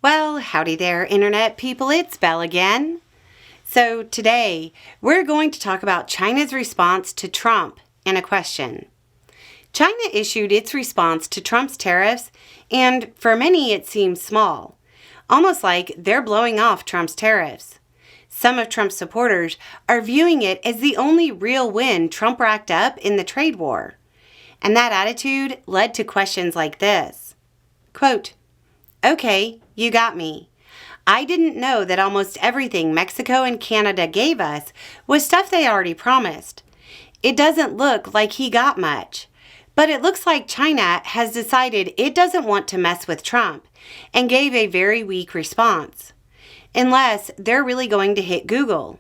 Well, howdy there, Internet people. It's Belle again. So today, we're going to talk about China's response to Trump and a question. China issued its response to Trump's tariffs, and for many it seems small, almost like they're blowing off Trump's tariffs. Some of Trump's supporters are viewing it as the only real win Trump racked up in the trade war. And that attitude led to questions like this. Quote, "Okay, you got me. I didn't know that almost everything Mexico and Canada gave us was stuff they already promised. It doesn't look like he got much, but it looks like China has decided it doesn't want to mess with Trump and gave a very weak response. Unless they're really going to hit Google.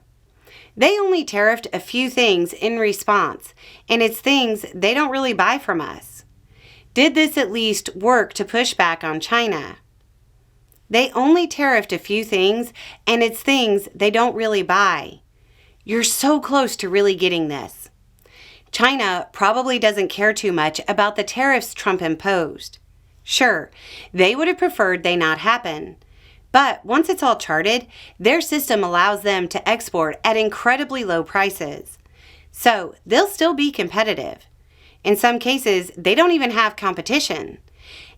They only tariffed a few things in response, and it's things they don't really buy from us. Did this at least work to push back on China? They only tariffed a few things, and it's things they don't really buy. You're so close to really getting this. China probably doesn't care too much about the tariffs Trump imposed. Sure, they would have preferred they not happen. But once it's all charted, their system allows them to export at incredibly low prices. So they'll still be competitive. In some cases, they don't even have competition.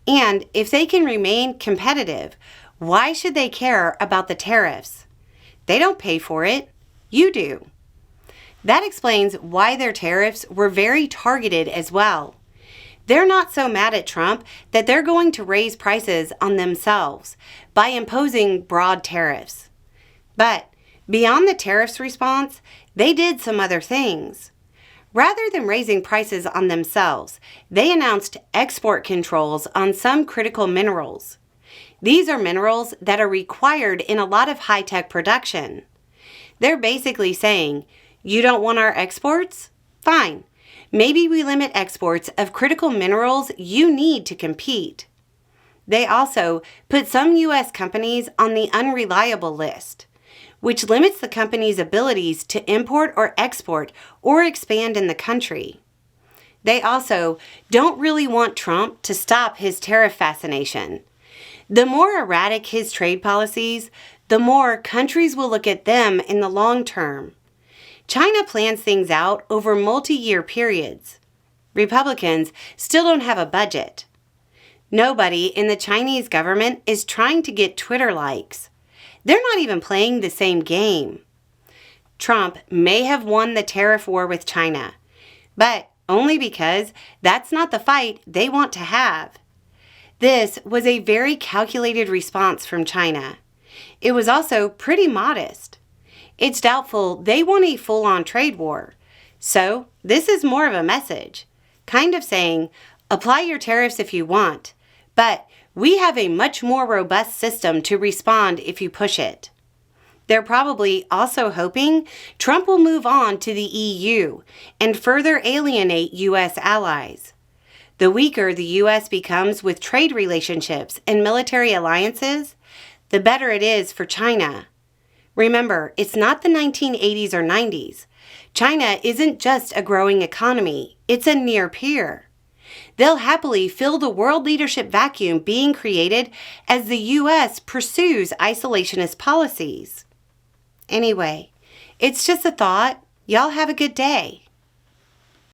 And if they can remain competitive, why should they care about the tariffs? They don't pay for it. You do. That explains why their tariffs were very targeted as well. They're not so mad at Trump that they're going to raise prices on themselves by imposing broad tariffs. But beyond the tariffs response, they did some other things. Rather than raising prices on themselves, they announced export controls on some critical minerals. These are minerals that are required in a lot of high-tech production. They're basically saying, you don't want our exports? Fine. Maybe we limit exports of critical minerals you need to compete. They also put some U.S. companies on the unreliable list, which limits the company's abilities to import or export or expand in the country. They also don't really want Trump to stop his tariff fascination. The more erratic his trade policies, the more countries will look at them in the long term. China plans things out over multi-year periods. Republicans still don't have a budget. Nobody in the Chinese government is trying to get Twitter likes. They're not even playing the same game. Trump may have won the tariff war with China, but only because that's not the fight they want to have. This was a very calculated response from China. It was also pretty modest. It's doubtful they want a full-on trade war. So this is more of a message, kind of saying, apply your tariffs if you want, but we have a much more robust system to respond if you push it. They're probably also hoping Trump will move on to the EU and further alienate U.S. allies. The weaker the U.S. becomes with trade relationships and military alliances, the better it is for China. Remember, it's not the 1980s or 90s. China isn't just a growing economy, it's a near peer. They'll happily fill the world leadership vacuum being created as the U.S. pursues isolationist policies. Anyway, it's just a thought. Y'all have a good day.